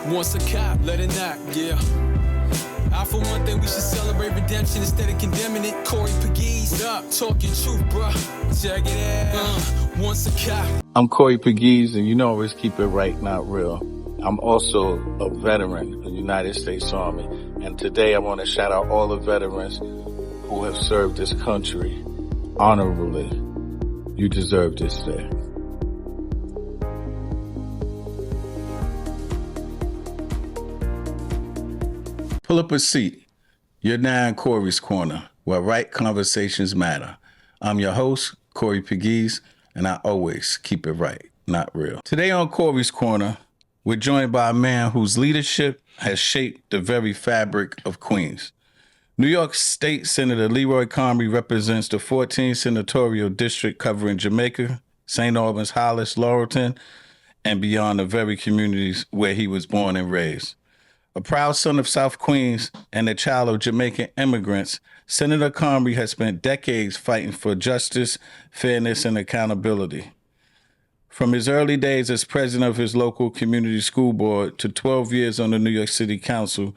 Once a cop, let it knock, yeah. For one thing, we should celebrate redemption instead of condemning it. Corey Pegues, what up? Talk your truth, bruh. Check it out. Once a cop. I'm Corey Pegues, and you know always keep it right, not real. I'm also a veteran of the United States Army, and today I want to shout out all the veterans who have served this country honorably. You deserve this day. Pull up a seat. You're now in Corey's Corner, where right conversations matter. I'm your host, Corey Pegues, and I always keep it right, not real. Today on Corey's Corner, we're joined by a man whose leadership has shaped the very fabric of Queens. New York State Senator Leroy Comrie represents the 14th senatorial district covering Jamaica, St. Albans, Hollis, Laurelton, and beyond the very communities where he was born and raised. A proud son of South Queens and a child of Jamaican immigrants, Senator Comrie has spent decades fighting for justice, fairness, and accountability. From his early days as president of his local community school board to 12 years on the New York City Council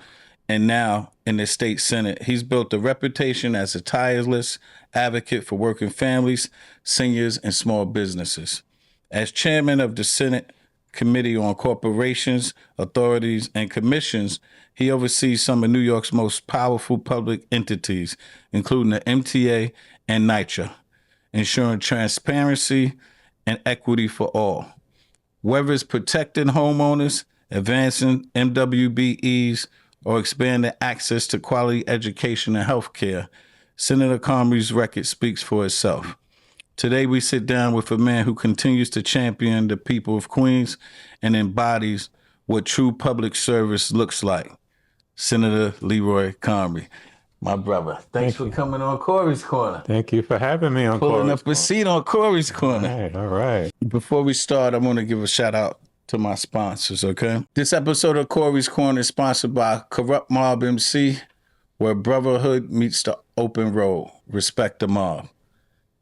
and now in the state Senate, he's built a reputation as a tireless advocate for working families, seniors, and small businesses. As chairman of the Senate Committee on Corporations, Authorities, and Commissions, he oversees some of New York's most powerful public entities, including the MTA and NYCHA, ensuring transparency and equity for all. Whether it's protecting homeowners, advancing MWBEs, or expanding access to quality education and health care, Senator Comrie's record speaks for itself. Today, we sit down with a man who continues to champion the people of Queens and embodies what true public service looks like. Senator Leroy Comrie, my brother. Thanks for coming on Corey's Corner. Thank you for having me on Corey's Corner. Pulling up a seat on Corey's Corner. All right. Before we start, I want to give a shout out to my sponsors, okay? This episode of Corey's Corner is sponsored by Corrupt Mob MC, where brotherhood meets the open road. Respect the mob.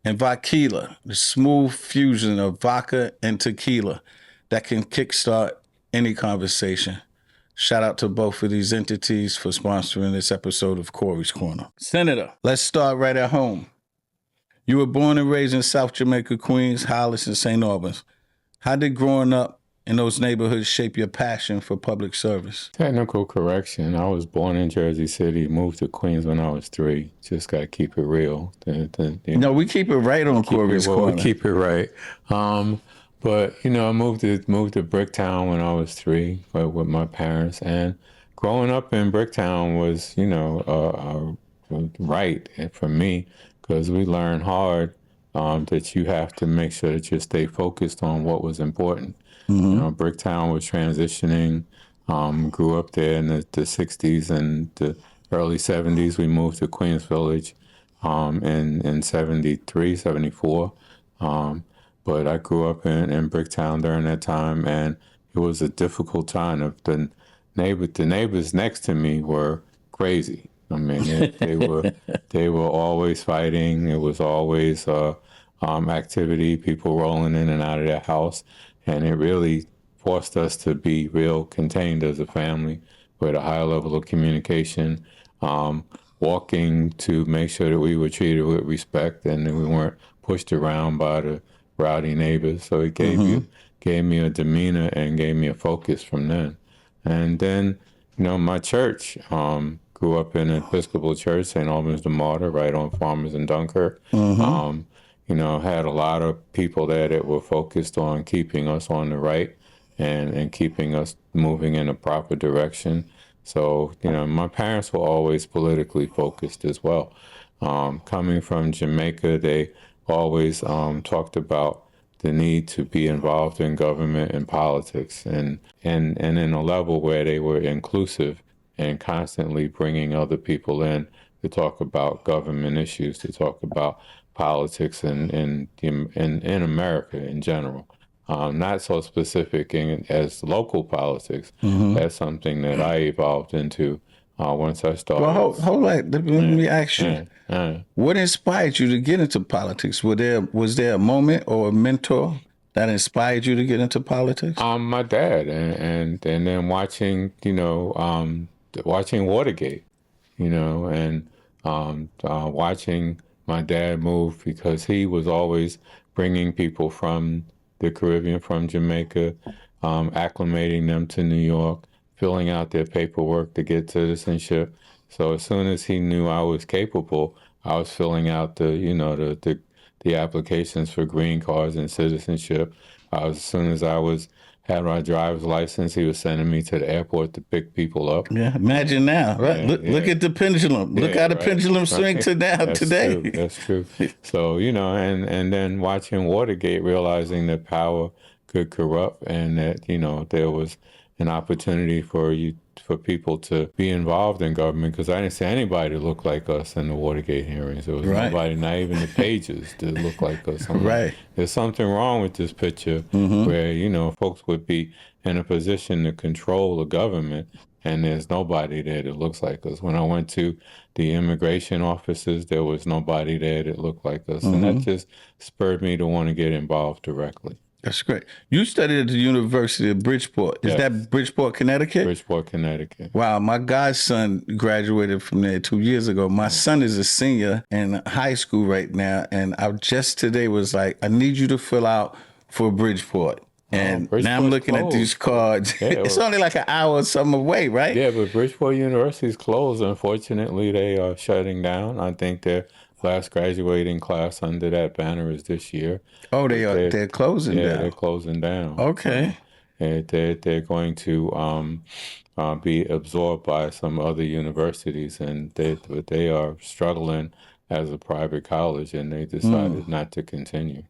And Vaquila, the smooth fusion of vodka and tequila that can kickstart any conversation. Shout out to both of these entities for sponsoring this episode of Corey's Corner. Senator, let's start right at home. You were born and raised in South Jamaica, Queens, Hollis, and St. Albans. How did growing up in those neighborhoods shape your passion for public service? Technical correction. I was born in Jersey City, moved to Queens when I was 3. Just got to keep it real. No, we keep it right on Corey's Corner. We keep it right. But, I moved to Bricktown when I was 3 with my parents. And growing up in Bricktown was, right for me, because we learned hard that you have to make sure that you stay focused on what was important. Mm-hmm. Bricktown was transitioning, grew up there in the 60s and the early 70s. We moved to Queens Village in 73, 74. But I grew up in Bricktown during that time, and it was a difficult time. The neighbors next to me were crazy. I mean, they were always fighting. It was always activity, people rolling in and out of their house. And it really forced us to be real contained as a family with a high level of communication, walking to make sure that we were treated with respect and that we weren't pushed around by the rowdy neighbors. So it gave me a demeanor and gave me a focus from then. And then, my church, grew up in an Episcopal church, St. Albans the Martyr, right on Farmers and Dunkirk. Mm-hmm. Had a lot of people there that were focused on keeping us on the right and keeping us moving in a proper direction. So, my parents were always politically focused as well. Coming from Jamaica, they always talked about the need to be involved in government and politics and in a level where they were inclusive and constantly bringing other people in to talk about government issues, to talk about politics in America in general. Not so specific as local politics. Mm-hmm. That's something that I evolved into once I started. Well, hold on. Let me ask you. What inspired you to get into politics? Was there a moment or a mentor that inspired you to get into politics? My dad, and then watching, watching Watergate, and watching my dad move, because he was always bringing people from the Caribbean, from Jamaica, acclimating them to New York, filling out their paperwork to get citizenship. So as soon as he knew I was capable, I was filling out the applications for green cards and citizenship. As soon as had my driver's license, he was sending me to the airport to pick people up. Yeah, imagine now, right? Look at the pendulum. Look how the pendulum swings to now today. True. That's true. So, and then watching Watergate, realizing that power could corrupt, and that, there was an opportunity for people to be involved in government, because I didn't see anybody that looked like us in the Watergate hearings. There was nobody, not even the pages, that looked like us. Like, there's something wrong with this picture where, folks would be in a position to control the government, and there's nobody there that looks like us. When I went to the immigration offices, there was nobody there that looked like us. And that just spurred me to want to get involved directly. That's great. You studied at the University of Bridgeport. Is that Bridgeport, Connecticut? Bridgeport, Connecticut. Wow, my godson graduated from there 2 years ago. My son is a senior in high school right now, and I just today was like, I need you to fill out for Bridgeport. And now I'm looking at these cards. Yeah, it's only like an hour or something away, right? Yeah, but Bridgeport University is closed. Unfortunately, they are shutting down. I think their last graduating class under that banner is this year. Oh, they're closing down. Yeah, they're closing down. Okay. And they're going to be absorbed by some other universities, and they are struggling as a private college, and they decided not to continue.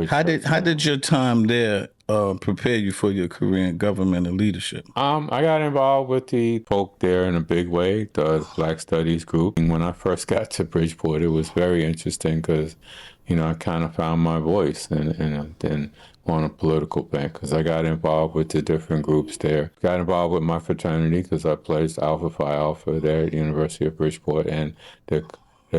How did your time there prepare you for your career in government and leadership? I got involved with the folk there in a big way, the Black Studies group. And when I first got to Bridgeport, it was very interesting because, I kind of found my voice and on a political bank, because I got involved with the different groups there. Got involved with my fraternity because I pledged Alpha Phi Alpha there at the University of Bridgeport, and the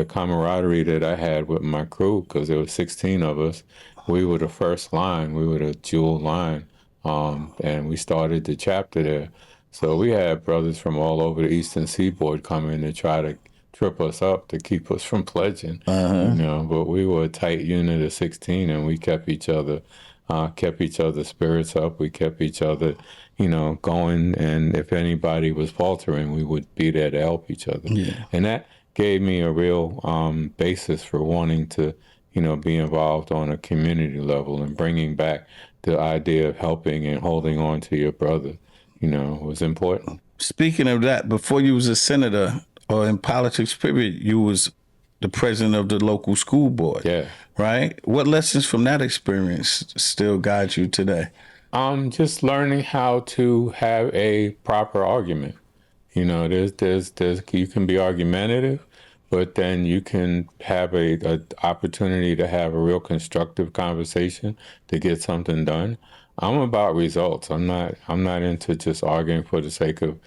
camaraderie that I had with my crew, because there were 16 of us. We were the first line. We were the jewel line, and we started the chapter there. So we had brothers from all over the Eastern Seaboard come in to try to trip us up to keep us from pledging. But we were a tight unit of 16, and we kept each other's spirits up. We kept each other, going. And if anybody was faltering, we would be there to help each other. Yeah. And that gave me a real basis for wanting to be involved on a community level, and bringing back the idea of helping and holding on to your brother, was important. Speaking of that, before you was a senator or in politics, period, you was the president of the local school board. Yeah. Right? What lessons from that experience still guide you today? Just learning how to have a proper argument. There's you can be argumentative, but then you can have a opportunity to have a real constructive conversation to get something done. I'm about results. I'm not into just arguing for the sake of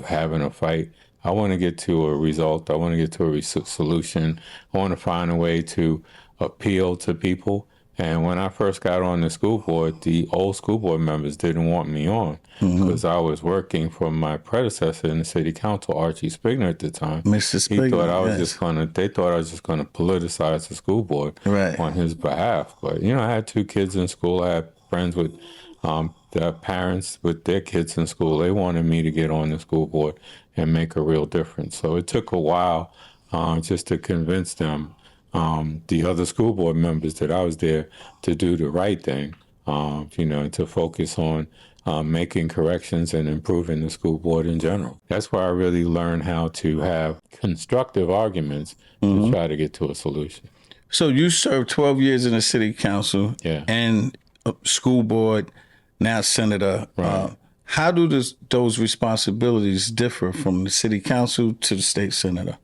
having a fight. I want to get to a result. I want to get to a solution. I want to find a way to appeal to people. And when I first got on the school board, the old school board members didn't want me on because I was working for my predecessor in the city council, Archie Spigner at the time. Mr. Spigner, they thought I was just going to politicize the school board on his behalf. But, I had 2 kids in school. I had friends with their parents with their kids in school. They wanted me to get on the school board and make a real difference. So it took a while just to convince them, the other school board members, that I was there to do the right thing, to focus on making corrections and improving the school board in general. That's where I really learned how to have constructive arguments to try to get to a solution. So you served 12 years in the city council and school board, now senator. Right. How do those responsibilities differ from the city council to the state senator?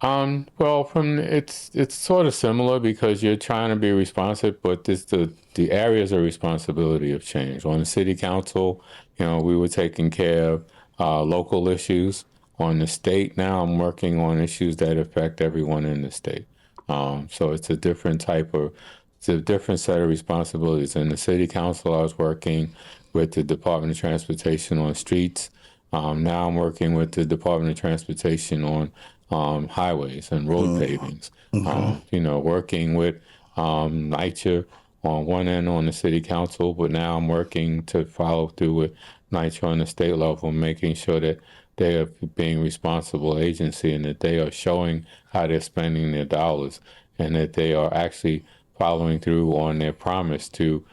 Well, it's sort of similar because you're trying to be responsive, but the areas of responsibility have changed. On the city council, we were taking care of local issues. On the state now, I'm working on issues that affect everyone in the state. So it's a different type of it's a different set of responsibilities. In the city council, I was working with the Department of Transportation on streets. Now I'm working with the Department of Transportation on highways and road pavings. Working with NYCHA on one end on the city council, but now I'm working to follow through with NYCHA on the state level, making sure that they are being responsible agency and that they are showing how they're spending their dollars and that they are actually following through on their promise to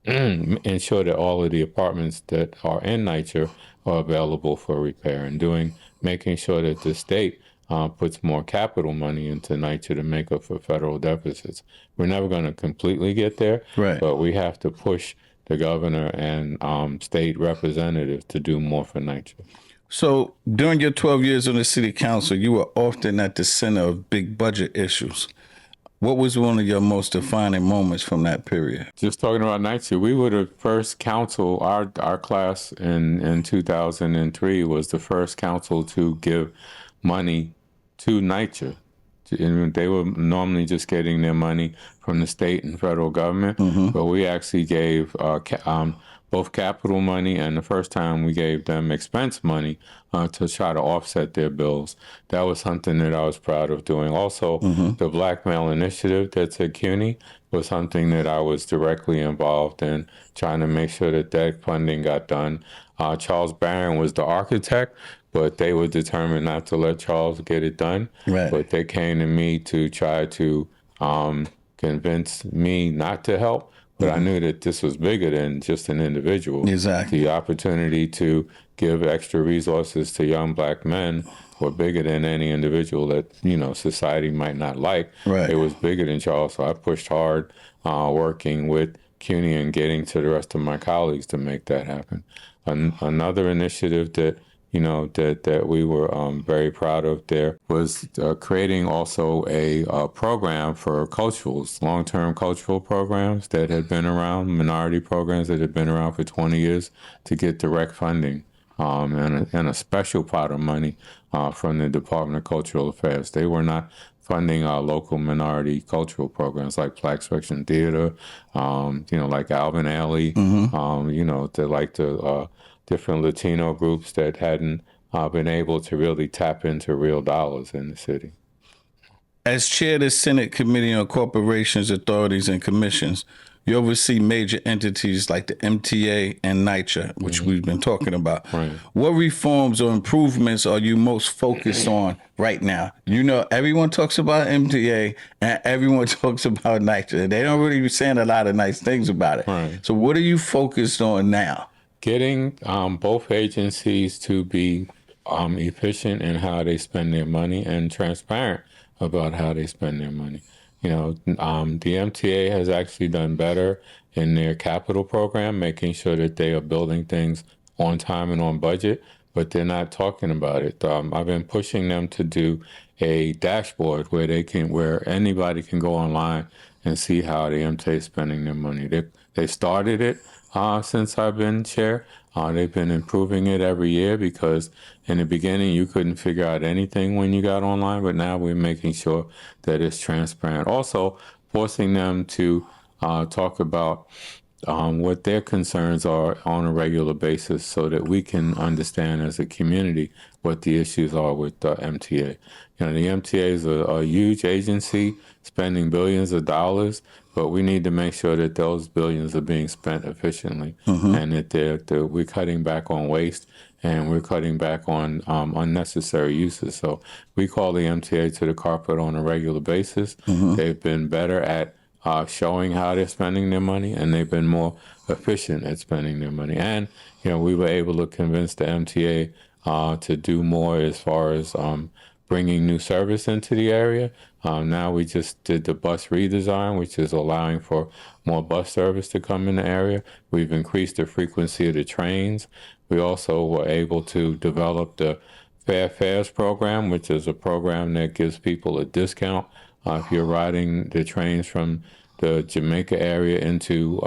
ensure that all of the apartments that are in NYCHA are available for repair and making sure that the state puts more capital money into NYCHA to make up for federal deficits. We're never going to completely get there, Right. but we have to push the governor and state representatives to do more for NYCHA. So during your 12 years on the city council, you were often at the center of big budget issues. What was one of your most defining moments from that period? Just talking about NYCHA, we were the first council, our class in 2003 was the first council to give money to NYCHA. And they were normally just getting their money from the state and federal government, but we actually gave both capital money and the first time we gave them expense money to try to offset their bills. That was something that I was proud of doing. Also, the Black Male Initiative that's at CUNY was something that I was directly involved in, trying to make sure that that funding got done. Charles Barron was the architect, but they were determined not to let Charles get it done. Right. But they came to me to try to convince me not to help. But I knew that this was bigger than just an individual. Exactly. The opportunity to give extra resources to young Black men were bigger than any individual that, society might not like. Right. It was bigger than Charles. So I pushed hard working with CUNY and getting to the rest of my colleagues to make that happen. Another initiative that that we were very proud of there was creating also a program for culturals, long-term cultural programs that had been around, minority programs that had been around for 20 years to get direct funding and a special pot of money from the Department of Cultural Affairs. They were not funding our local minority cultural programs like Black Section Theater, like Albany Alley, the different Latino groups that hadn't been able to really tap into real dollars in the city. As chair of the Senate Committee on Corporations, Authorities, and Commissions, you oversee major entities like the MTA and NYCHA, which we've been talking about. Right. What reforms or improvements are you most focused on right now? Everyone talks about MTA and everyone talks about NYCHA. They don't really be saying a lot of nice things about it. Right. So what are you focused on now? Getting both agencies to be efficient in how they spend their money and transparent about how they spend their money. The MTA has actually done better in their capital program, making sure that they are building things on time and on budget, but they're not talking about it. I've been pushing them to do a dashboard where anybody can go online and see how the MTA is spending their money. They started it since I've been chair. They've been improving it every year because in the beginning you couldn't figure out anything when you got online, but now we're making sure that it's transparent. Also, forcing them to talk about what their concerns are on a regular basis so that we can understand as a community what the issues are with the MTA. The MTA is a huge agency spending billions of dollars, but we need to make sure that those billions are being spent efficiently and that we're cutting back on waste and we're cutting back on unnecessary uses. So we call the MTA to the carpet on a regular basis. They've been better at showing how they're spending their money, and they've been more efficient at spending their money. And, we were able to convince the MTA to do more as far as bringing new service into the area. Now we just did the bus redesign, which is allowing for more bus service to come in the area. We've increased the frequency of the trains. We also were able to develop the Fair Fares program, which is a program that gives people a discount if you're riding the trains from the Jamaica area into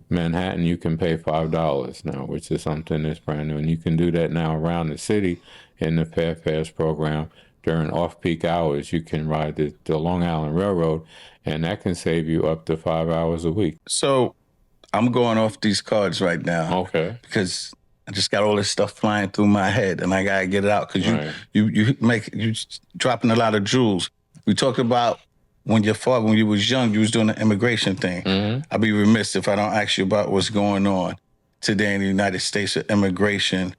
Manhattan. You can pay $5 now, which is something that's brand new. And you can do that now around the city in the Fair Fares program during off-peak hours, you can ride the Long Island Railroad, and that can save you up to 5 hours a week. So I'm going off these cards right now. Okay. Because I just got all this stuff flying through my head, and I gotta get it out because Right. you dropping a lot of jewels. We talked about when you was young, you was doing the immigration thing. Mm-hmm. I'd be remiss if I don't ask you about what's going on today in the United States with immigration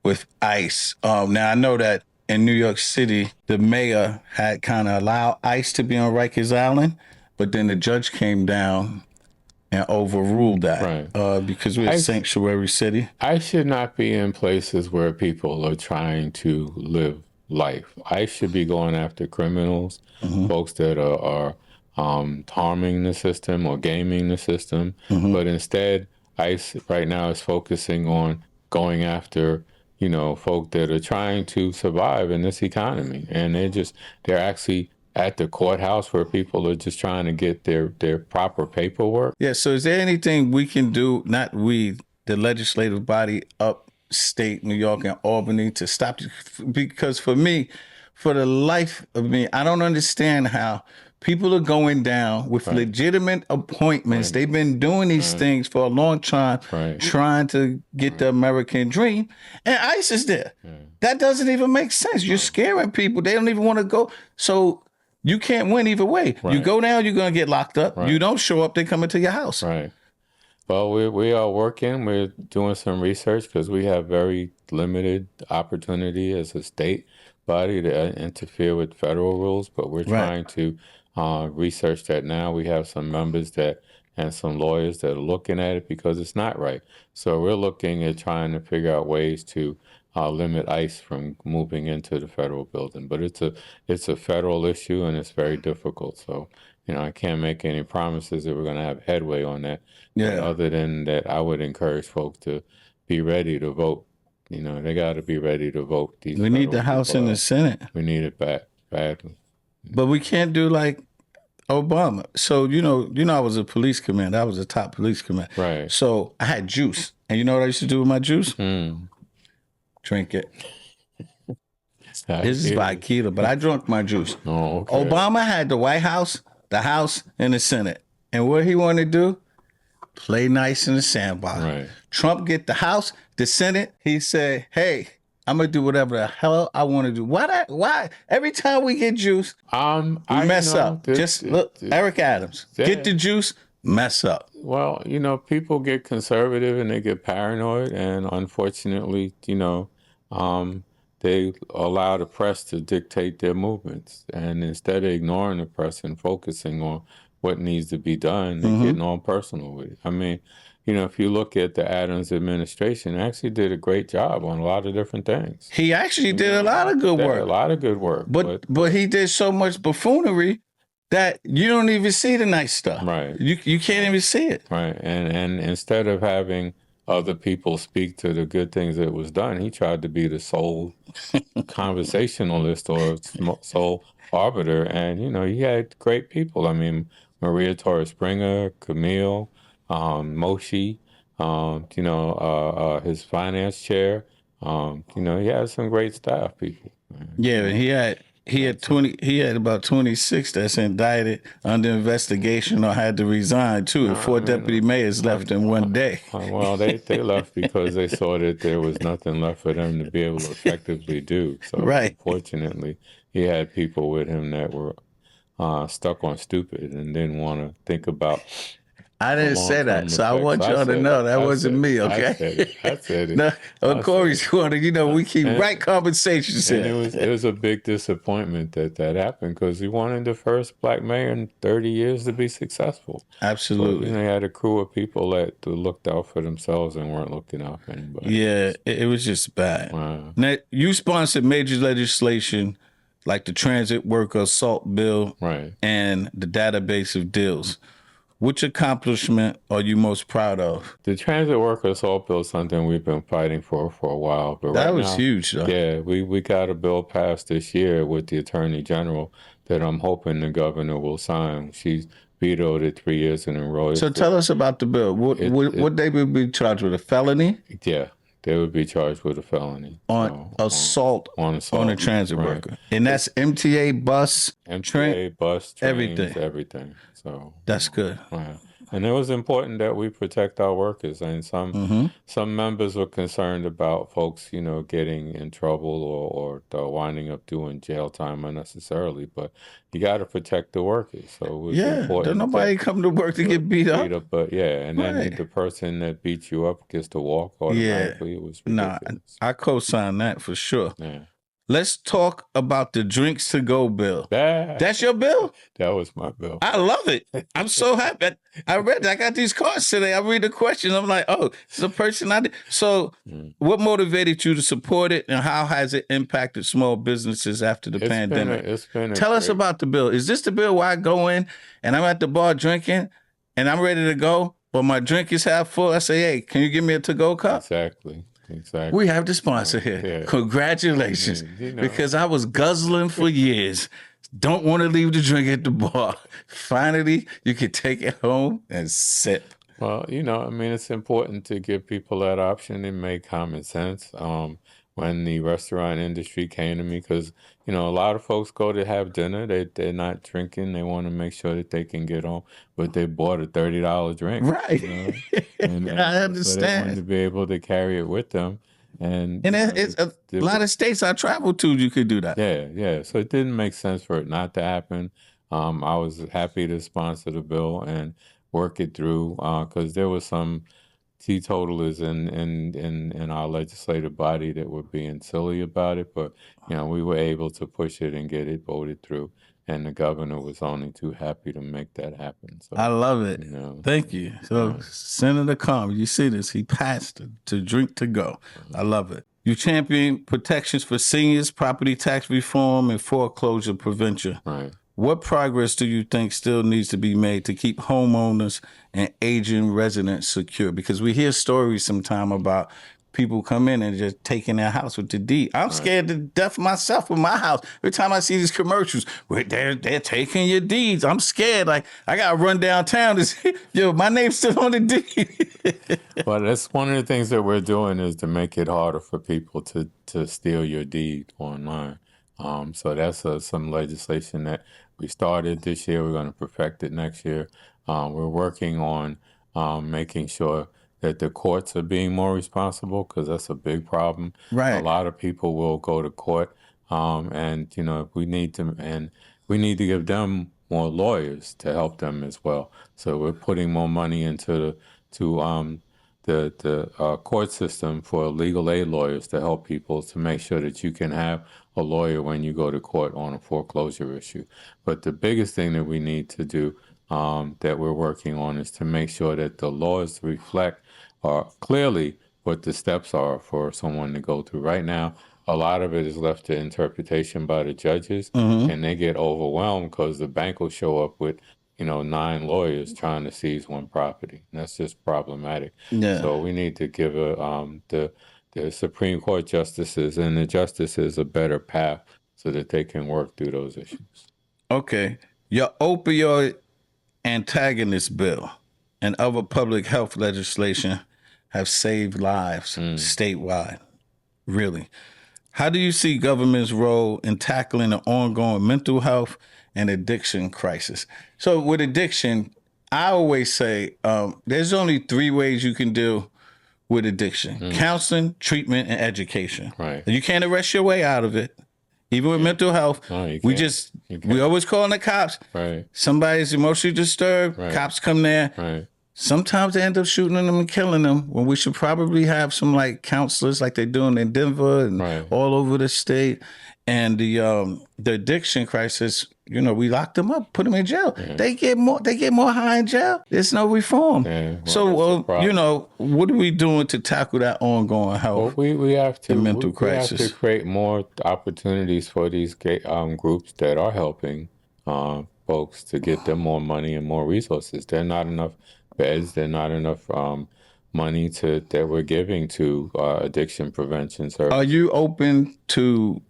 with ICE. Now I know that in New York City, the mayor had kind of allowed ICE to be on Rikers Island, but then the judge came down and overruled that, Right. because we're a sanctuary city. I should not be in places where people are trying to live life. I should be going after criminals, folks that are harming the system or gaming the system. But instead, ICE right now is focusing on going after, folk that are trying to survive in this economy. And they're actually at the courthouse where people are just trying to get their proper paperwork. Yeah, so is there anything we can do, not we, the legislative body upstate New York and Albany, to stop? Because for me, for the life of me, I don't understand how people are going down with legitimate appointments. They've been doing these things for a long time, trying to get the American dream, and ICE is there. That doesn't even make sense. You're scaring people. They don't even want to go. So you can't win either way. You go down, you're going to get locked up. You don't show up, they come into your house. Right. Well, we are working. We're doing some research because we have very limited opportunity as a state body to interfere with federal rules, but we're trying to research that now. We have some members and some lawyers that are looking at it because it's not right. So we're looking at trying to figure out ways to limit ICE from moving into the federal building. But it's a federal issue and it's very difficult. So, I can't make any promises that we're going to have headway on that. Yeah. But other than that, I would encourage folks to be ready to vote. They got to be ready to vote. We need the House and the Senate. We need it badly. But we can't do like Obama. So, I was a police commander. I was a top police commander. Right. So I had juice. And you know what I used to do with my juice? Drink it. This is by Keela, but I drank my juice. Oh, okay. Obama had the White House, the House, and the Senate. And what he wanted to do? Play nice in the sandbox. Right. Trump get the House, the Senate. He said, hey, I'm going to do whatever the hell I want to do. Why? Every time we get juice, we mess up. Look, Eric Adams, get the juice, mess up. Well, people get conservative and they get paranoid. And unfortunately, they allow the press to dictate their movements. And instead of ignoring the press and focusing on what needs to be done, they're getting all personal with it. I mean, if you look at the Adams administration, actually did a great job on a lot of different things. He actually did a lot of good work. A lot of good work. But he did so much buffoonery that you don't even see the nice stuff. Right. You can't even see it. Right. And instead of having other people speak to the good things that was done, he tried to be the sole conversationalist or sole arbiter. And, he had great people. I mean, Maria Torres Springer, Camille, Moshi, his finance chair. He had some great staff people. Yeah, and he had about 26 that's indicted under investigation or had to resign too. 4 deputy mayors left in one day. Well, they left because they saw that there was nothing left for them to be able to effectively do. So unfortunately, he had people with him that were stuck on stupid and didn't want to think about. I didn't say that, so I want y'all to know that wasn't me, okay? I said it. No, Corey's corner, we keep right conversations here. And it was a big disappointment that happened because he wanted the first black mayor in 30 years to be successful. Absolutely. But, he had a crew of people that looked out for themselves and weren't looking out for anybody. Yeah, it was just bad. Wow. Now, you sponsored major legislation like the transit worker assault bill and the database of deals. Which accomplishment are you most proud of? The transit worker assault bill is something we've been fighting for a while. But that was huge, though. Yeah, we got a bill passed this year with the Attorney General that I'm hoping the governor will sign. She's vetoed it 3 years in a row. So tell us about the bill. Would they be charged with a felony? Yeah. They would be charged with a felony. on assault on on a transit worker. And that's MTA, bus, MTA, bus, trains, everything. everything. So That's good. yeah. And it was important that we protect our workers. And some members were concerned about folks, getting in trouble or winding up doing jail time unnecessarily. But you got to protect the workers. So it was important. Don't nobody come to work to get beat up. But and then the person that beat you up gets to walk automatically. It was ridiculous. I co-sign that for sure. Yeah. Let's talk about the drinks to go bill. That's your bill? That was my bill. I love it. I'm so happy. I read it. I got these cards today. I read the questions. I'm like, oh, it's a person I did. So what motivated you to support it, and how has it impacted small businesses after the pandemic? Tell us about the bill. Is this the bill where I go in and I'm at the bar drinking and I'm ready to go, but my drink is half full? I say, hey, can you give me a to-go cup? Exactly. We have the sponsor here. Yeah. Congratulations. Because I was guzzling for years. Don't want to leave the drink at the bar. Finally, you can take it home and sip. Well, it's important to give people that option and make common sense. When the restaurant industry came to me, because, a lot of folks go to have dinner, they're not drinking, they want to make sure that they can get home, but they bought a $30 drink. Right. And I understand. So they wanted to be able to carry it with them. And it's a lot of states I traveled to, you could do that. Yeah. So it didn't make sense for it not to happen. I was happy to sponsor the bill and work it through, because there was some teetotalers in our legislative body that were being silly about it, but we were able to push it and get it voted through, and the governor was only too happy to make that happen. So I love it. Thank you. So Senator Comrie, you see this, he passed to drink to go. I love it. You champion protections for seniors, property tax reform, and foreclosure prevention. Right. What progress do you think still needs to be made to keep homeowners and aging residents secure? Because we hear stories sometime about people come in and just taking their house with the deed. I'm scared to death myself with my house. Every time I see these commercials where they're taking your deeds, I'm scared. Like, I got to run downtown to see, my name's still on the deed. Well, that's one of the things that we're doing, is to make it harder for people to steal your deed online. So that's some legislation that we started this year. We're going to perfect it next year. We're working on making sure that the courts are being more responsible, because that's a big problem. Right. A lot of people will go to court, and we need to give them more lawyers to help them as well. So we're putting more money into the court system for legal aid lawyers to help people, to make sure that you can have a lawyer when you go to court on a foreclosure issue. But the biggest thing that we need to do, that we're working on, is to make sure that the laws reflect clearly what the steps are for someone to go through. Right now, a lot of it is left to interpretation by the judges, and they get overwhelmed because the bank will show up with 9 lawyers trying to seize one property. And that's just problematic. Yeah. So we need to give the Supreme Court justices and the justices a better path so that they can work through those issues. Okay. Your opioid antagonist bill and other public health legislation have saved lives statewide. Really. How do you see government's role in tackling the ongoing mental health and addiction crisis? So with addiction, I always say there's only 3 ways you can deal with addiction: counseling, treatment, and education. Right. You can't arrest your way out of it. Even with mental health, No, we always calling the cops. Right. Somebody's emotionally disturbed, cops come there. Right. Sometimes they end up shooting them and killing them, when we should probably have some counselors like they're doing in Denver and all over the state. And the addiction crisis, we lock them up, put them in jail. Yeah. They get more high in jail. There's no reform. Yeah, well, so, what are we doing to tackle that ongoing health we have to, and mental crisis? We have to create more opportunities for these groups that are helping folks, to get them more money and more resources. There are not enough beds. There are not enough money that we're giving to addiction prevention services. Are you open to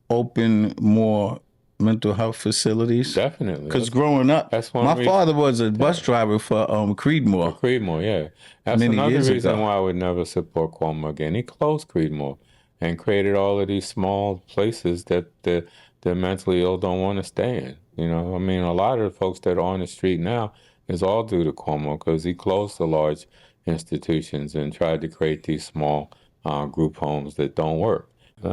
open more mental health facilities? Definitely. Because growing up, That's one my reason. father was a bus driver for Creedmoor. Creedmoor, yeah. That's Many another years reason ago. why I would never support Cuomo again. He closed Creedmoor and created all of these small places that the mentally ill don't want to stay in. You know, I mean, a lot of the folks that are on the street now is all due to Cuomo because he closed the large institutions and tried to create these small group homes that don't work.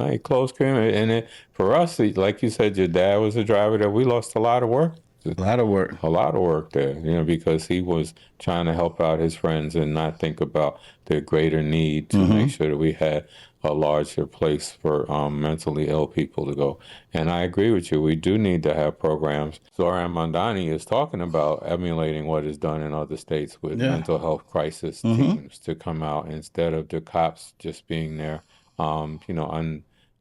He closed Creedmoor, and for us, like you said, your dad was a driver that we lost a lot of work. A lot of work. A lot of work there, you know, because he was trying to help out his friends and not think about the greater need to make sure that we had a larger place for mentally ill people to go. And I agree with you. We do need to have programs. Zoran Mondani is talking about emulating what is done in other states with mental health crisis teams to come out instead of the cops just being there,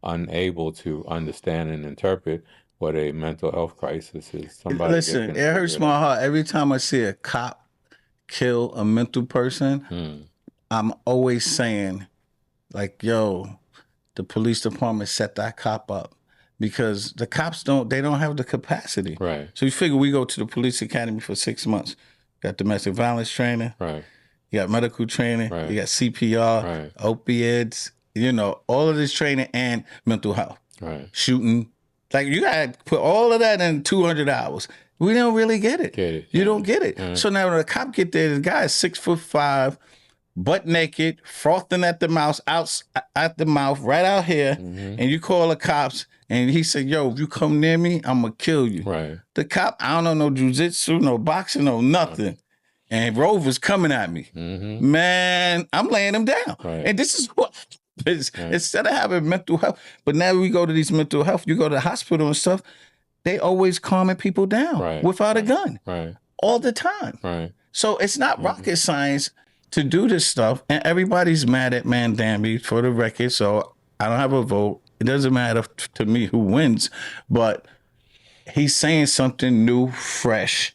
unable to understand and interpret what a mental health crisis is. Somebody Listen, it hurts my heart every time I see a cop kill a mental person. I'm always saying, like, yo, the police department set that cop up because the cops don't have the capacity. Right. So you figure we go to the police academy for 6 months. Got domestic violence training. Right. You got medical training. Right. You got CPR, opiates, all of this training and mental health. Right. Shooting. Like, you got to put all of that in 200 hours. We don't really get it. You don't get it. So now when a cop get there, the guy is 6'5", butt naked, frothing at the mouth, right out here, and you call the cops, and he said, yo, if you come near me, I'm going to kill you. Right. The cop, I don't know no jujitsu, no boxing, no nothing. And Rover's coming at me. Man, I'm laying him down. Right. And this is what... Instead of having mental health, but now we go to these mental health, you go to the hospital and stuff, they always calming people down without a gun all the time. Right. So it's not rocket science to do this stuff, and everybody's mad at Mandambi for the record, so I don't have a vote. It doesn't matter to me who wins, but he's saying something new, fresh,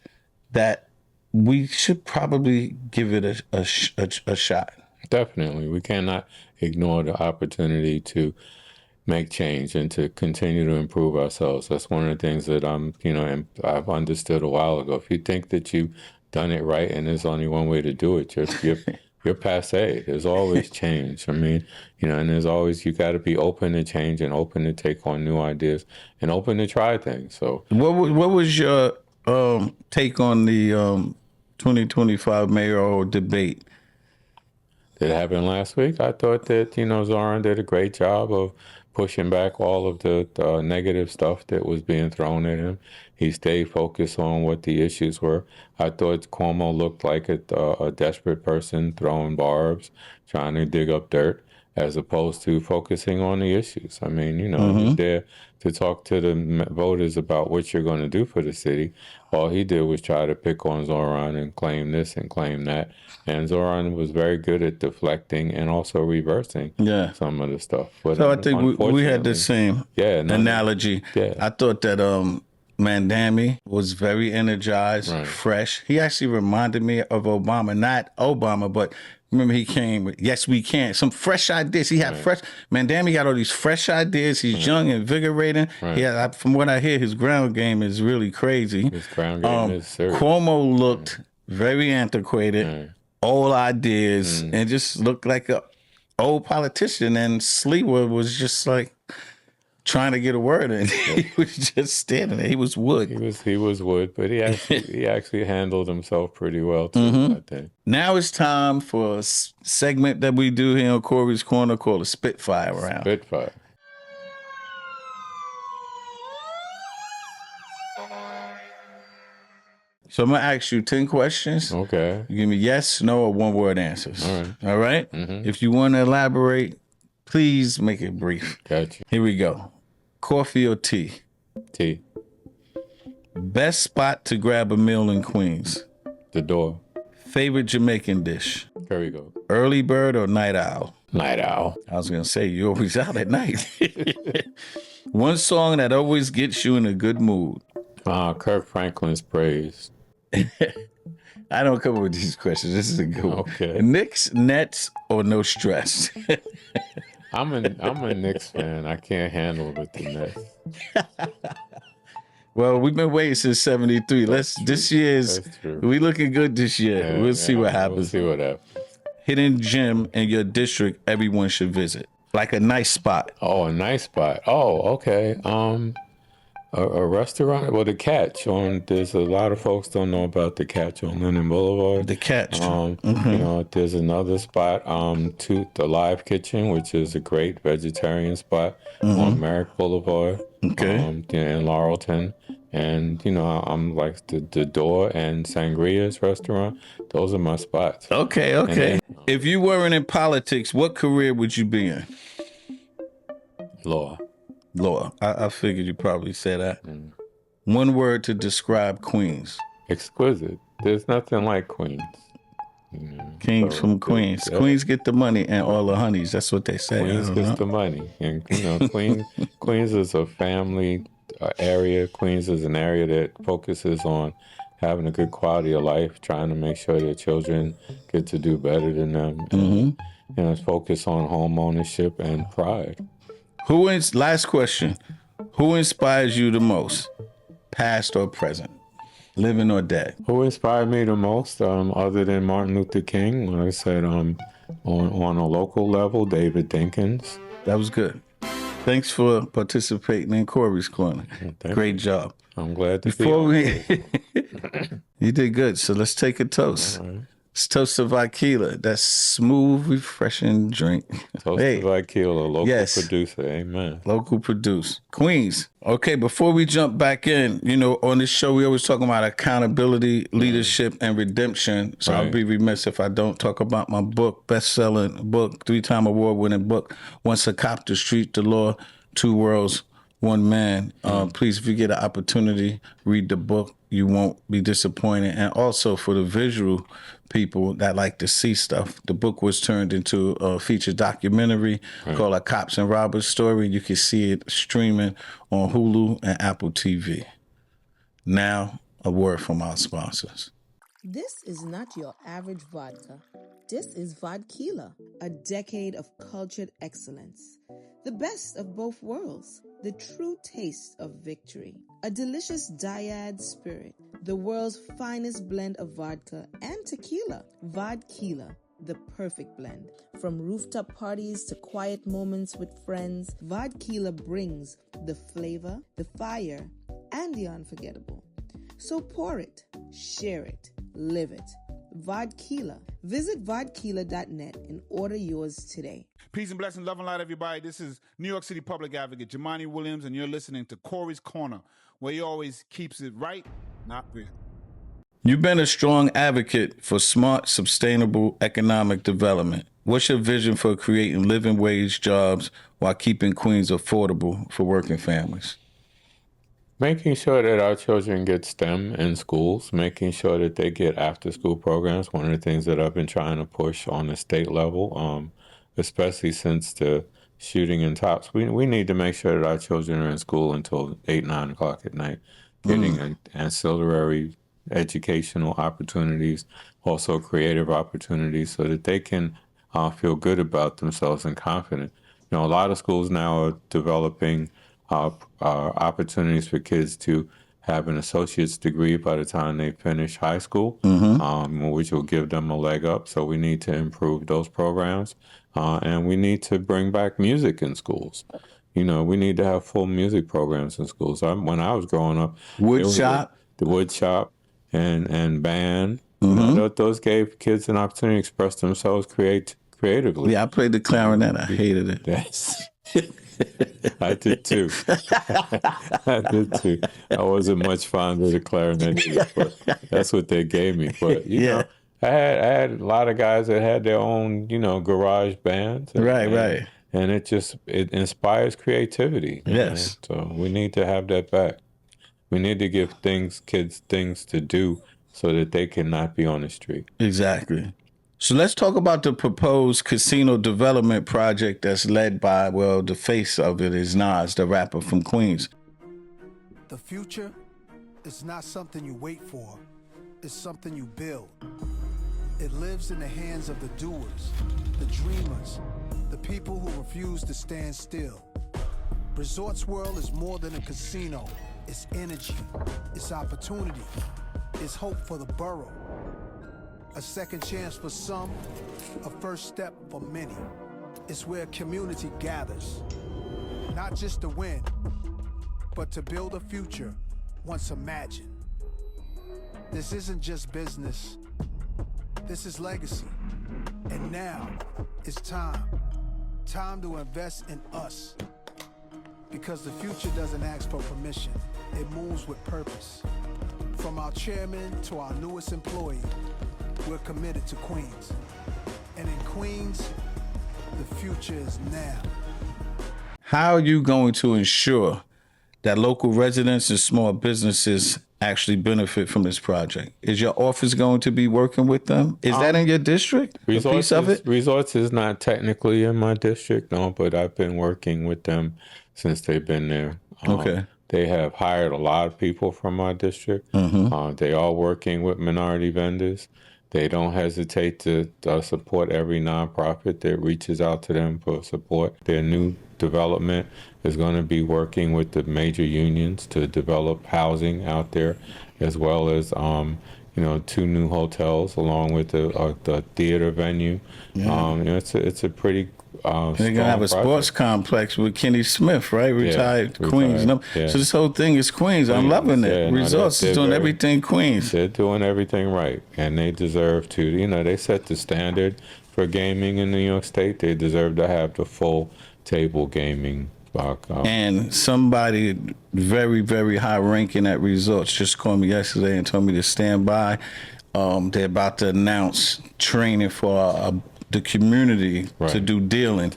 that we should probably give it a shot. Definitely. We cannot ignore the opportunity to make change and to continue to improve ourselves. That's one of the things that I've understood a while ago. If you think that you've done it right and there's only one way to do it, you're passé. There's always change. I mean, and there's always, you got to be open to change and open to take on new ideas and open to try things. So what was your take on the 2025 mayoral debate? That happened last week? I thought that, Zoran did a great job of pushing back all of the negative stuff that was being thrown at him. He stayed focused on what the issues were. I thought Cuomo looked like a desperate person throwing barbs, trying to dig up dirt, as opposed to focusing on the issues. I mean, he's there to talk to the voters about what you're going to do for the city. All he did was try to pick on Zoran and claim this and claim that. And Zoran was very good at deflecting and also reversing some of the stuff. But so I think we had the same analogy. I thought that Mandami was very energized, fresh. He actually reminded me of Obama, not Obama, but remember he came with, yes, we can, some fresh ideas. He had fresh, Mandami got all these fresh ideas. He's young, invigorating. Yeah, from what I hear, his ground game is really crazy. His ground game is serious. Cuomo looked very antiquated, old ideas, and just looked like a old politician. And Sleewa was just like trying to get a word in. He was just standing there. He was wood. He was wood, but he actually handled himself pretty well too, I think. Now it's time for a segment that we do here on Corey's Corner called a Spitfire Round. Spitfire. So I'm going to ask you 10 questions. Okay. You give me yes, no, or one-word answers. All right. All right? Mm-hmm. If you want to elaborate, please make it brief. Gotcha. Here we go. Coffee or tea? Tea. Best spot to grab a meal in Queens? The door. Favorite Jamaican dish? There we go. Early bird or night owl? Night owl. I was going to say, you're always out at night. One song that always gets you in a good mood? Kirk Franklin's Praise. I don't come up with these questions. This is a good one. Okay. Knicks, Nets, or no stress? I'm a Knicks fan. I can't handle with the Nets. Well, we've been waiting since '73. This year's That's true. we looking good this year. Yeah, We'll see what happens. We'll see what happens. Hidden gem in your district everyone should visit. Like a nice spot. Oh, a nice spot. Oh, okay. A restaurant. Well, the Catch there's a lot of folks don't know about the Catch on Linden Boulevard. The Catch. You know, there's another spot, the Live Kitchen, which is a great vegetarian spot on Merrick Boulevard. Okay. In Laurelton. And, you know, I'm like the Door and Sangria's restaurant. Those are my spots. Okay. Then, if you weren't in politics, what career would you be in? Law. I figured you probably say that. One word to describe Queens. Exquisite. There's nothing like Queens. Kings from Queens. Yeah. Queens get the money and all the honeys. That's what they say. Queens gets the money. And, you know, Queens is a family area. Queens is an area that focuses on having a good quality of life, trying to make sure their children get to do better than them. And, you know, it's focused on home ownership and pride. Last question. Who inspires you the most? Past or present? Living or dead? Who inspired me the most, other than Martin Luther King? Like I said, on a local level, David Dinkins. That was good. Thanks for participating in Corey's Corner. Great job. I'm glad to be on. You did good. So let's take a toast. All right. Let's toast to Vakila, that smooth, refreshing drink. Toast to Vakila, local producer. Amen. Local produce. Queens. Okay, before we jump back in, you know, on this show, we always talk about accountability, leadership, and redemption. So I'll be remiss if I don't talk about my book, best-selling book, 3-time award-winning book, Once a Cop, The Street, The Law, Two Worlds, One Man. Please, if you get an opportunity, read the book. You won't be disappointed. And also for the visual people that like to see stuff, the book was turned into a feature documentary called A Cops and Robbers Story. You can see it streaming on Hulu and Apple TV. Now, a word from our sponsors. This is not your average vodka. This is Vodkila, a decade of cultured excellence. The best of both worlds, the true taste of victory. A delicious dyad spirit, the world's finest blend of vodka and tequila. Vodkila, the perfect blend. From rooftop parties to quiet moments with friends, Vodkila brings the flavor, the fire, and the unforgettable. So pour it, share it, live it. Vodkila. Visit vodkila.net and order yours today. Peace and blessings, love and light, everybody. This is New York City Public Advocate Jamani Williams, and you're listening to Corey's Corner, where he always keeps it right, not real. You've been a strong advocate for smart, sustainable economic development. What's your vision for creating living wage jobs while keeping Queens affordable for working families? Making sure that our children get STEM in schools, making sure that they get after-school programs. One of the things that I've been trying to push on the state level, especially since the shooting in Tops. We need to make sure that our children are in school until 8, 9 o'clock at night, getting ancillary educational opportunities, also creative opportunities, so that they can feel good about themselves and confident. You know, a lot of schools now are developing opportunities for kids to have an associate's degree by the time they finish high school, which will give them a leg up. So we need to improve those programs, and we need to bring back music in schools. You know, we need to have full music programs in schools. When I was growing up, the wood shop and band, you know, those gave kids an opportunity to express themselves creatively. Yeah, I played the clarinet. I hated it. Yes. I did too. I wasn't much fond of the clarinet either, but that's what they gave me. But you know, I had a lot of guys that had their own, you know, garage bands. Right. And it inspires creativity. Yes. So we need to have that back. We need to give kids things to do so that they cannot be on the street. Exactly. So let's talk about the proposed casino development project that's led by, well, the face of it is Nas, the rapper from Queens. The future is not something you wait for. It's something you build. It lives in the hands of the doers, the dreamers, the people who refuse to stand still. Resorts World is more than a casino. it's energy, it's opportunity, it's hope for the borough. A second chance for some, a first step for many. It's where community gathers, not just to win, but to build a future once imagined. This isn't just business, this is legacy. And now, it's time to invest in us. Because the future doesn't ask for permission, it moves with purpose. From our chairman to our newest employee, we're committed to Queens. And in Queens, the future is now. How are you going to ensure that local residents and small businesses actually benefit from this project? Is your office going to be working with them? Is that in your district? A piece of it? Resorts is not technically in my district, no, but I've been working with them since they've been there. Okay. They have hired a lot of people from my district. They are working with minority vendors. They don't hesitate to support every nonprofit that reaches out to them for support. Their new development is going to be working with the major unions to develop housing out there, as well as 2 new hotels along with the theater venue. Yeah. It's a pretty They're going to have a sports complex with Kenny Smith, right? Retired Queens. Yeah. So this whole thing is Queens. I'm loving it. Yeah, Resorts is doing everything Queens. They're doing everything right, and they deserve to. They set the standard for gaming in New York State. They deserve to have the full table gaming. And somebody very, very high ranking at Resorts just called me yesterday and told me to stand by. They're about to announce training for the community to do dealing.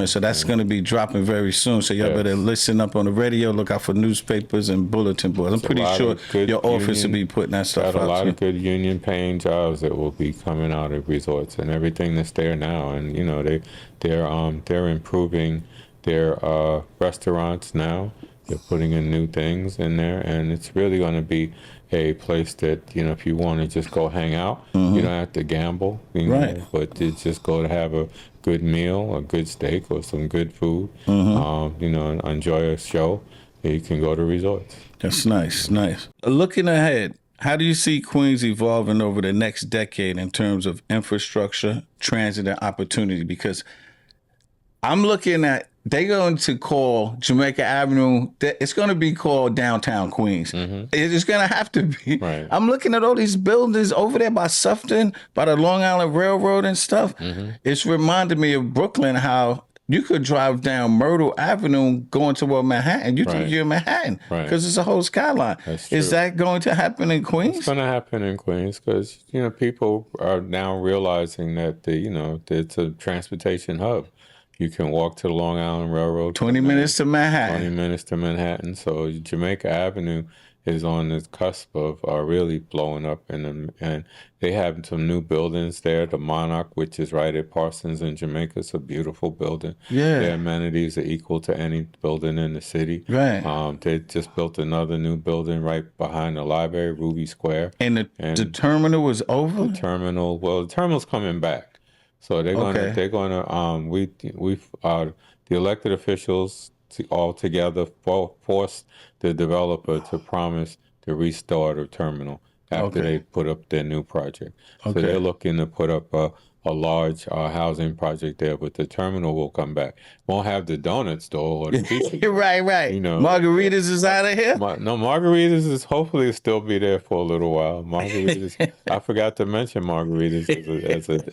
So that's going to be dropping very soon. So y'all better listen up on the radio, look out for newspapers and bulletin boards. I'm pretty sure your office will be putting that stuff out. Got a lot of good union paying jobs that will be coming out of Resorts and everything that's there now. And they're improving their restaurants now. They're putting in new things in there, and it's really going to be a place that, if you want to just go hang out, you don't have to gamble, but to just go to have a good meal, a good steak, or some good food, and enjoy a show, you can go to Resorts. That's nice. Looking ahead, how do you see Queens evolving over the next decade in terms of infrastructure, transit, and opportunity? Because I'm looking at, they're going to call Jamaica Avenue, it's going to be called downtown Queens. It's going to have to be. Right. I'm looking at all these buildings over there by Sufton, by the Long Island Railroad and stuff. It's reminded me of Brooklyn, how you could drive down Myrtle Avenue going toward Manhattan. You think you're in Manhattan because it's a whole skyline. Is that going to happen in Queens? It's going to happen in Queens because, people are now realizing that, it's a transportation hub. You can walk to the Long Island Railroad. 20 minutes to Manhattan. 20 minutes to Manhattan. So Jamaica Avenue is on the cusp of really blowing up. And they have some new buildings there. The Monarch, which is right at Parsons in Jamaica. It's a beautiful building. Yeah. Their amenities are equal to any building in the city. Right. They just built another new building right behind the library, Ruby Square. And the terminal was over? The terminal's coming back. So they're gonna the elected officials all together forced the developer to promise to restart the terminal after they put up their new project. So they're looking to put up a large housing project there, but the terminal will come back. Won't have the donut store or the pizza. Right. Margaritas is out of here? No, Margaritas is hopefully still be there for a little while. Margaritas, I forgot to mention Margaritas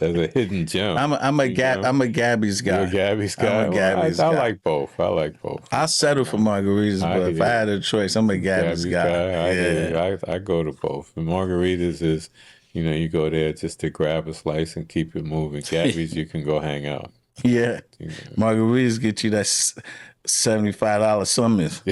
as a hidden gem. I'm a Gabby's guy. You're a Gabby's guy? I like both. I'll settle for Margaritas, but if I had a choice, I'm a Gabby's guy. I go to both. The Margaritas is, you go there just to grab a slice and keep it moving. Gabby's, you can go hang out. Yeah. Margaritas get you that $75 summons.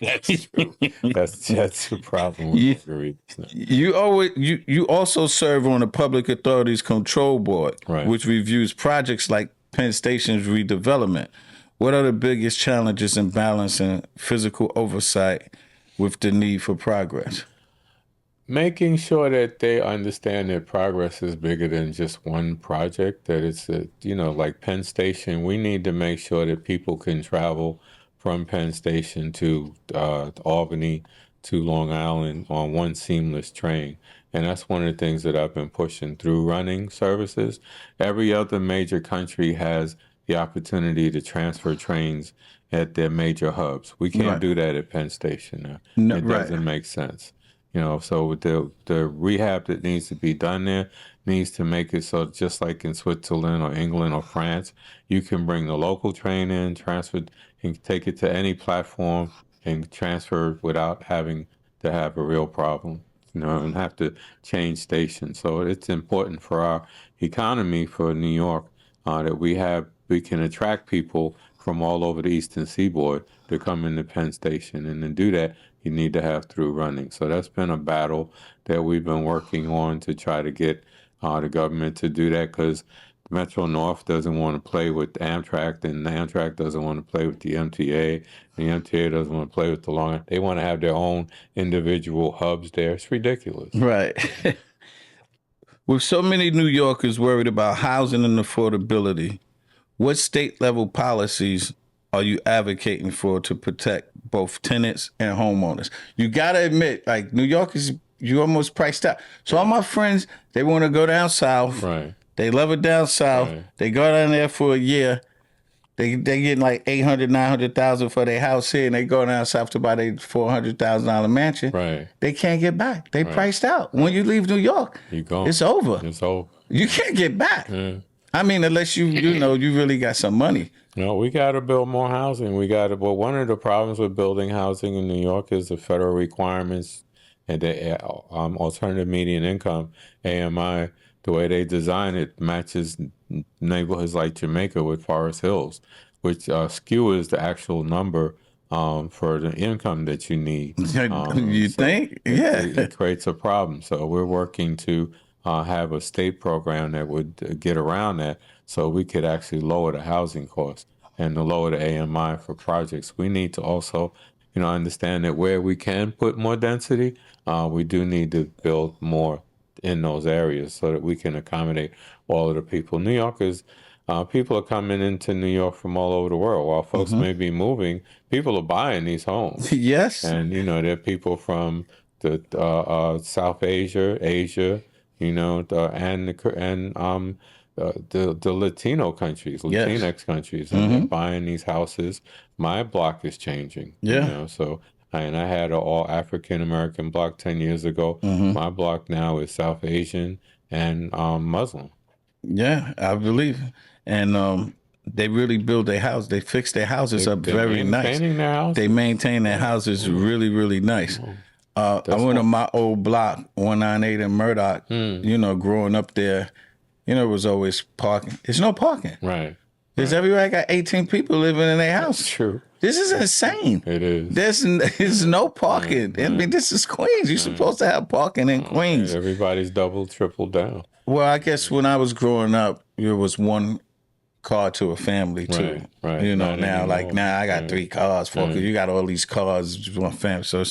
That's true. That's the problem with margaritas. You also serve on the Public Authorities Control Board, which reviews projects like Penn Station's redevelopment. What are the biggest challenges in balancing physical oversight with the need for progress? Making sure that they understand that progress is bigger than just one project, that it's, like Penn Station, we need to make sure that people can travel from Penn Station to Albany to Long Island on one seamless train. And that's one of the things that I've been pushing through running services. Every other major country has the opportunity to transfer trains at their major hubs. We can't Right. do that at Penn Station. No, It right. doesn't make sense. So the rehab that needs to be done there needs to make it so just like in Switzerland or England or France, you can bring the local train in, transfer, and take it to any platform and transfer without having to have a real problem, and have to change stations. So it's important for our economy for New York that we can attract people from all over the Eastern Seaboard to come into Penn Station. And to do that, you need to have through running. So that's been a battle that we've been working on to try to get the government to do that, because Metro North doesn't want to play with Amtrak, and the Amtrak doesn't want to play with the MTA, and the MTA doesn't want to play with the Long. They want to have their own individual hubs there. It's ridiculous. Right. With so many New Yorkers worried about housing and affordability, what state level policies are you advocating for to protect both tenants and homeowners? You got to admit, like, New Yorkers, you almost priced out. So all my friends, they want to go down south. Right. They love it down south. Right. They go down there for a year. They getting like 800, 900,000 for their house here, and they go down south to buy their $400,000 mansion. Right. They can't get back. They priced out. When you leave New York, it's over. It's over. You can't get back. Yeah. I mean, unless you really got some money. No, we got to build more housing. But one of the problems with building housing in New York is the federal requirements and the alternative median income, AMI. The way they design it matches neighborhoods like Jamaica with Forest Hills, which skewers the actual number for the income that you need. You think? Yeah. It creates a problem. So we're working to have a state program that would get around that, so we could actually lower the housing costs and to lower the AMI for projects. We need to also, understand that where we can put more density, we do need to build more in those areas so that we can accommodate all of the people. New Yorkers, people are coming into New York from all over the world. While folks may be moving, people are buying these homes. Yes. And, there are people from the South Asia, and the Latino countries, Latinx countries, and they're buying these houses. My block is changing. Yeah. And I had an all African American block 10 years ago. My block now is South Asian and Muslim. Yeah, I believe. And they really build their house. They fix their houses up very nice. Their houses. They maintain their houses really, really nice. I went to my old block, 198 in Murdoch. Growing up there, it was always parking. There's no parking. Right. There's everywhere. I got 18 people living in their house. That's true. This is insane. It is. There's no parking. I mean, this is Queens. You're supposed to have parking in Queens. Everybody's double, triple down. Well, I guess when I was growing up, there was one car to a family too. Right. Now I got 3 cars. Because you got all these cars, just one family. So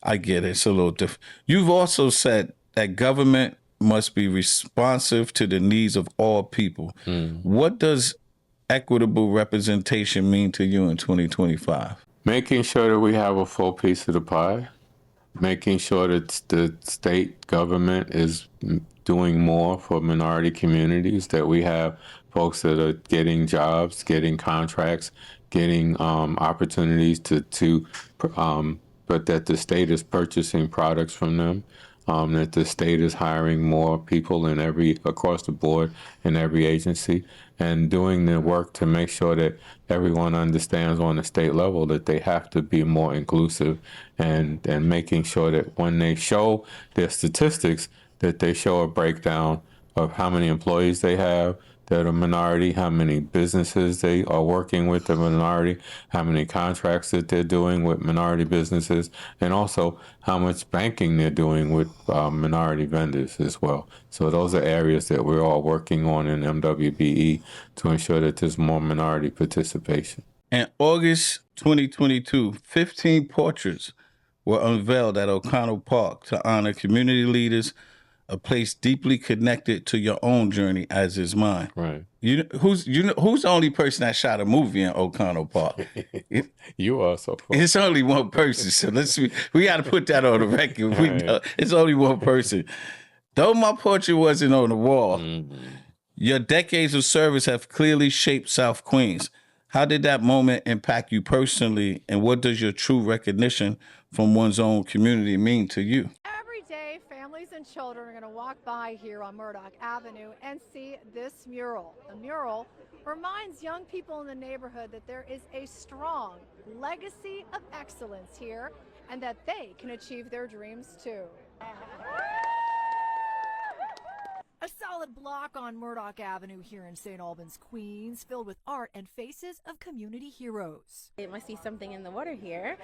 I get it. It's a little different. You've also said that government must be responsive to the needs of all people. What does equitable representation mean to you in 2025? Making sure that we have a full piece of the pie, making sure that the state government is doing more for minority communities, that we have folks that are getting jobs, getting contracts, getting opportunities but that the state is purchasing products from them, that the state is hiring more people across the board in every agency, and doing the work to make sure that everyone understands on the state level that they have to be more inclusive, and making sure that when they show their statistics, that they show a breakdown of how many employees they have that are minority, how many businesses they are working with the minority, how many contracts that they're doing with minority businesses, and also how much banking they're doing with minority vendors as well. So those are areas that we're all working on in MWBE to ensure that there's more minority participation. In August 2022, 15 portraits were unveiled at O'Connell Park to honor community leaders, a place deeply connected to your own journey, as is mine. Right. Who's the only person that shot a movie in O'Connell Park? You are so far. It's only one person, so we got to put that on the record. We know it's only one person. Though my portrait wasn't on the wall, your decades of service have clearly shaped South Queens. How did that moment impact you personally, and what does your true recognition from one's own community mean to you? Every day, families and children are going to walk by here on Murdoch Avenue and see this mural. The mural reminds young people in the neighborhood that there is a strong legacy of excellence here and that they can achieve their dreams too. A solid block on Murdoch Avenue here in St. Albans, Queens, filled with art and faces of community heroes. It must be something in the water here,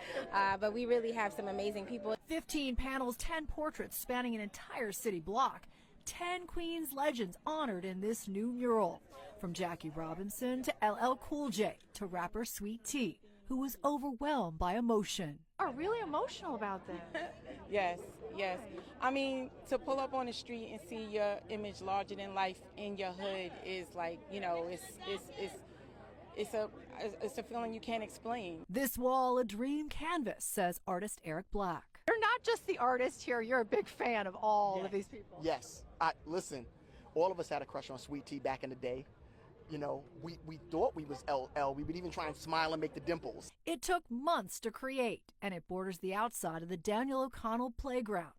but we really have some amazing people. 15 panels, 10 portraits spanning an entire city block. 10 Queens legends honored in this new mural. From Jackie Robinson to LL Cool J to rapper Sweet Tea, who was overwhelmed by emotion. Are really emotional about this. Yes. I mean, to pull up on the street and see your image larger than life in your hood is like, it's a feeling you can't explain. This wall, a dream canvas, says artist Eric Black. You're not just the artist here, you're a big fan of all of these people. Yes. Listen, all of us had a crush on Sweet Tea back in the day. You know, we thought we was LL. We would even try and smile and make the dimples. It took months to create, and it borders the outside of the Daniel O'Connell Playground.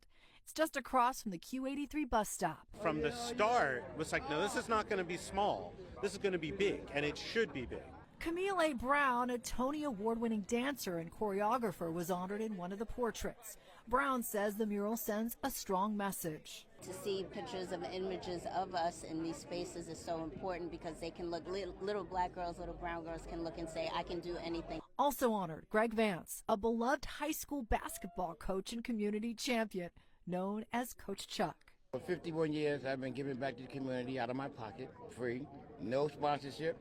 It's just across from the Q83 bus stop. From the start, it was like, no, this is not going to be small. This is going to be big, and it should be big. Camille A. Brown, a Tony Award-winning dancer and choreographer, was honored in one of the portraits. Brown says the mural sends a strong message. To see pictures of images of us in these spaces is so important because they can look, little black girls, little brown girls can look and say, I can do anything. Also honored, Greg Vance, a beloved high school basketball coach and community champion, known as Coach Chuck. For 51 years, I've been giving back to the community out of my pocket, free, no sponsorship,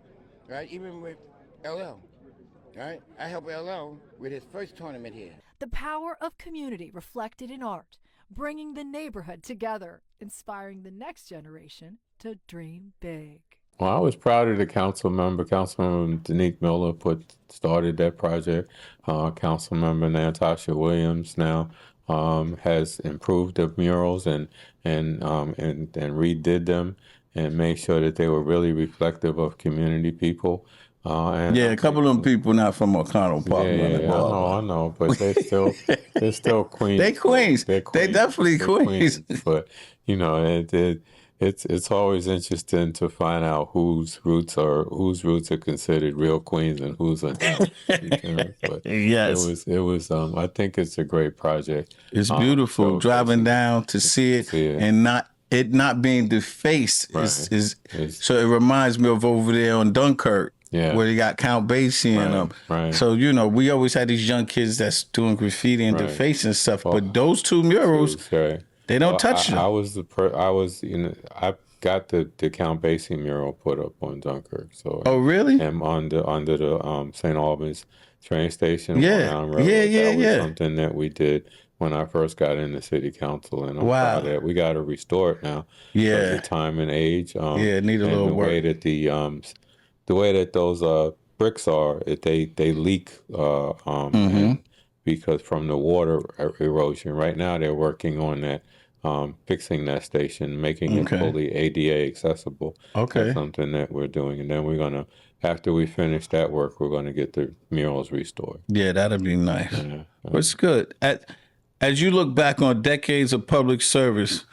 right? Even with LL, right? I helped LL with his first tournament here. The power of community reflected in art, bringing the neighborhood together, inspiring the next generation to dream big. Well, I was proud of the Councilmember Danique Miller started that project. Councilmember Natasha Williams now has improved the murals and redid them and made sure that they were really reflective of community people. A couple of them people not from O'Connell Park. I know, but they're still Queens. They Queens. They're Queens. They definitely Queens. But it's always interesting to find out whose roots are considered real Queens and whose are not. But yes, it was. I think it's a great project. It's beautiful driving down to see it and not being defaced. Right. So it reminds me of over there on Dunkirk. Yeah. Where they got Count Basie and them. Right. So, we always had these young kids that's doing graffiti and defacing stuff. But those two murals, they don't touch them. I got the Count Basie mural put up on Dunkirk. So. Oh, really? And under the St. Albans train station. Yeah. That was something that we did when I first got into city council, and I'm proud of that. We got to restore it now. Yeah. The time and age. It need a little work. The way that those bricks are, they leak because from the water erosion. Right now, they're working on that, fixing that station, making it fully ADA accessible. Okay. That's something that we're doing. And then after we finish that work, we're going to get the murals restored. Yeah, that'd be nice. Yeah. What's good? As you look back on decades of public service,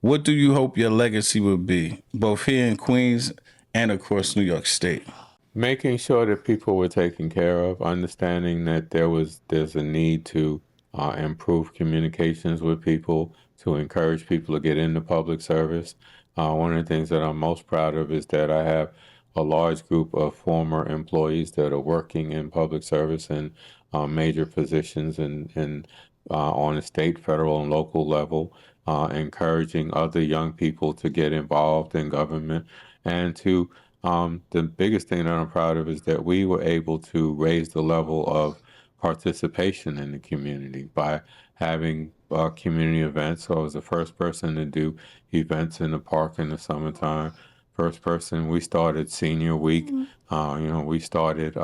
what do you hope your legacy will be, both here in Queens and across New York State? Making sure that people were taken care of, understanding that there's a need to improve communications with people, to encourage people to get into public service. One of the things that I'm most proud of is that I have a large group of former employees that are working in public service in major positions and on a state, federal, and local level, encouraging other young people to get involved in government. And the biggest thing that I'm proud of is that we were able to raise the level of participation in the community by having community events. So I was the first person to do events in the park in the summertime. First person, we started Senior Week. We started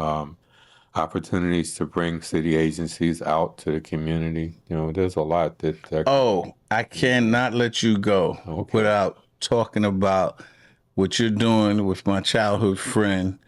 opportunities to bring city agencies out to the community. There's a lot that Oh, I cannot let you go without talking about what you're doing with my childhood friend,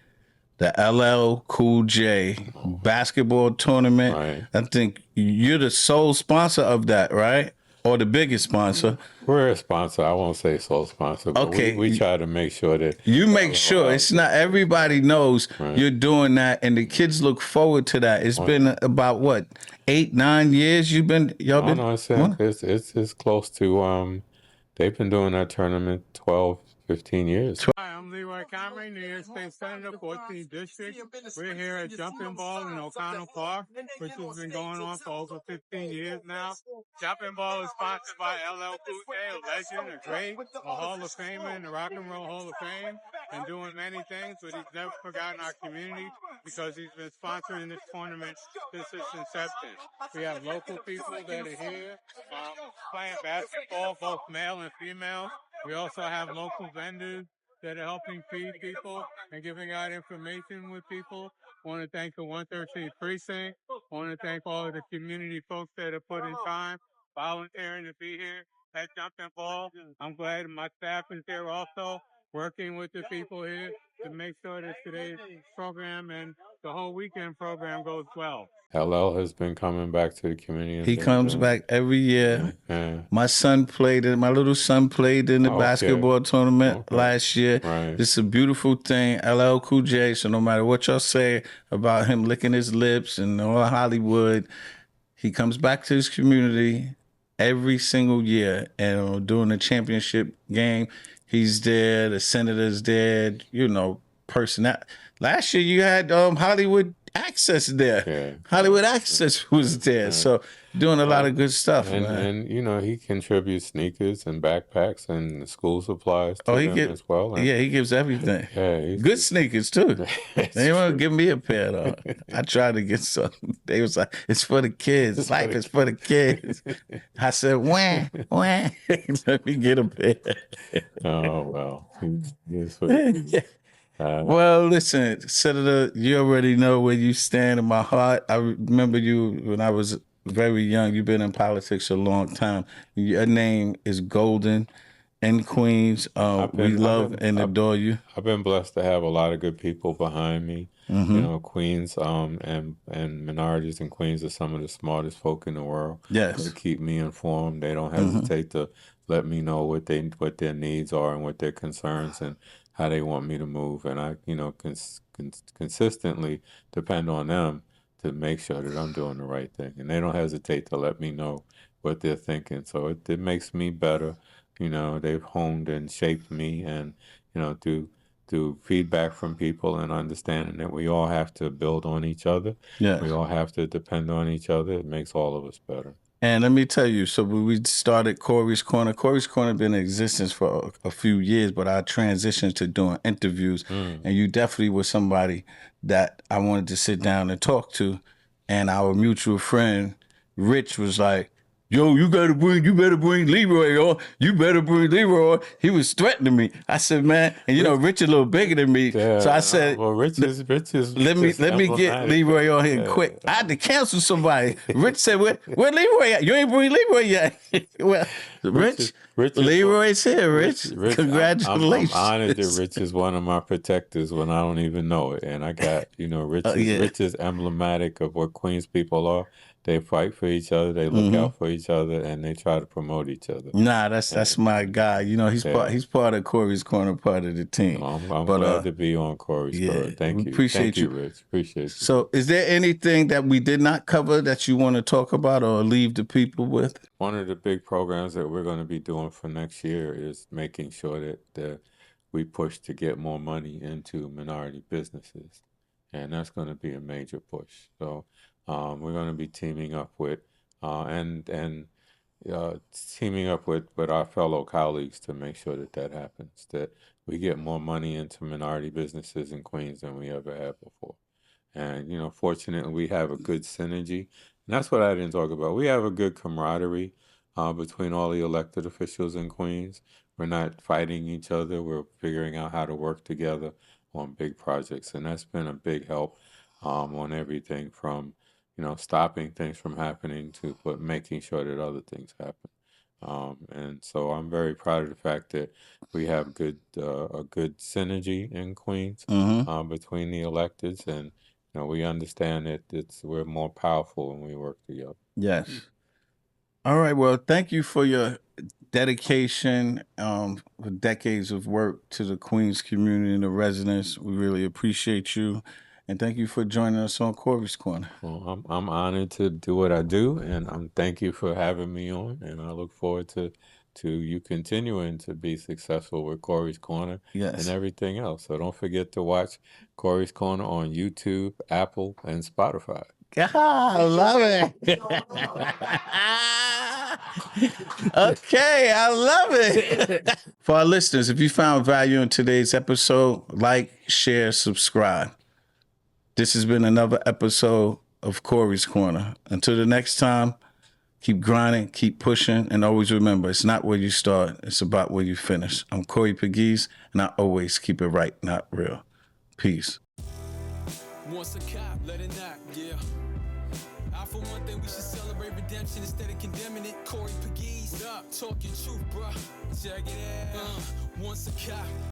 the LL Cool J basketball tournament. Right. I think you're the sole sponsor of that, right? Or the biggest sponsor. We're a sponsor. I won't say sole sponsor, but Okay. we try to make sure that you make sure it's not everybody knows you're doing that, and the kids look forward to that. It's been about what 8-9 years you've been No, it's close to they've been doing that tournament 12-15 years. Hi, I'm Leroy Comrie, New York State Senator, 14th District. We're here at Jumping Ball in O'Connell Park, which has been going on for over 15 years now. Jumping Ball is sponsored by LL Cool J, a legend, a great, a Hall of Famer in the Rock and Roll Hall of Fame, and doing many things, but he's never forgotten our community because he's been sponsoring this tournament since its inception. We have local people that are here playing basketball, both male and female. We also have local vendors that are helping feed people and giving out information with people. I want to thank the 113th Precinct. I want to thank all of the community folks that have put in time, volunteering to be here at Jumping Ball. I'm glad my staff is there also, working with the people here to make sure that today's program and the whole weekend program goes well. LL has been coming back to the community. He comes back every year. Yeah. My little son played in the basketball tournament last year. Right. It's a beautiful thing. LL Cool J, so no matter what y'all say about him licking his lips and all Hollywood, he comes back to his community every single year. And during the championship game, he's there, the senator's there, Last year you had Hollywood Access there. Yeah. Hollywood Access was there. So doing a lot of good stuff, man. And he contributes sneakers and backpacks and school supplies to them as well. And he gives everything. Yeah, good sneakers too. They want to give me a pair though. I tried to get some. They was like, it's for the kids. Life is for the kids. I said, wah. Let me get a pair. Oh well. Well, listen, Senator, you already know where you stand in my heart. I remember you when I was very young. You've been in politics a long time. Your name is golden in Queens. We love and adore you. I've been blessed to have a lot of good people behind me. Mm-hmm. Queens and minorities in Queens are some of the smartest folk in the world. Yes. They keep me informed. They don't hesitate to let me know what their needs are and what their concerns and how they want me to move, and I, consistently depend on them to make sure that I'm doing the right thing, and they don't hesitate to let me know what they're thinking. So it makes me better. They've honed and shaped me, and through feedback from people and understanding that we all have to build on each other. Yeah, we all have to depend on each other. It makes all of us better. And let me tell you, so when we started Corey's Corner been in existence for a few years, but I transitioned to doing interviews, and you definitely were somebody that I wanted to sit down and talk to. And our mutual friend, Rich, was like, yo, you better bring Leroy on. You better bring Leroy on. He was threatening me. I said, man, and Rich is a little bigger than me. Yeah, so I said, Rich is let me get Leroy on here quick. I had to cancel somebody. Rich said, where Leroy at? You ain't bring Leroy yet. Well, Rich Leroy's here, Rich. Congratulations. I'm honored that Rich is one of my protectors when I don't even know it. And I got, Rich is emblematic of what Queens people are. They fight for each other, they look out for each other, and they try to promote each other. Nah, that's my guy. He's part of Corey's Corner, part of the team. I'm glad to be on Corey's Corner. Thank you. Appreciate you, Rich. Appreciate you. So is there anything that we did not cover that you want to talk about or leave the people with? One of the big programs that we're going to be doing for next year is making sure that we push to get more money into minority businesses. And that's going to be a major push. So we're going to be teaming up with teaming up with our fellow colleagues to make sure that happens, that we get more money into minority businesses in Queens than we ever had before. And, fortunately, we have a good synergy. And that's what I didn't talk about. We have a good camaraderie between all the elected officials in Queens. We're not fighting each other. We're figuring out how to work together on big projects. And that's been a big help on everything from, stopping things from happening to making sure that other things happen. And so I'm very proud of the fact that we have a good synergy in Queens between the electeds, and we understand that we're more powerful when we work together. Yes. All right. Well, thank you for your dedication, for decades of work to the Queens community and the residents. We really appreciate you. And thank you for joining us on Corey's Corner. Well, I'm honored to do what I do, and thank you for having me on. And I look forward to you continuing to be successful with Corey's Corner and everything else. So don't forget to watch Corey's Corner on YouTube, Apple, and Spotify. I love it. Okay, I love it. For our listeners, if you found value in today's episode, like, share, subscribe. This has been another episode of Corey's Corner. Until the next time, keep grinding, keep pushing, and always remember, it's not where you start, it's about where you finish. I'm Corey Pegues, and I always keep it right, not real. Peace. Once a cop, let it knock, yeah. I for one thing we should celebrate redemption instead of condemning it. Corey Pegues, up, talk your truth, bruh. Check it out. Once a cop.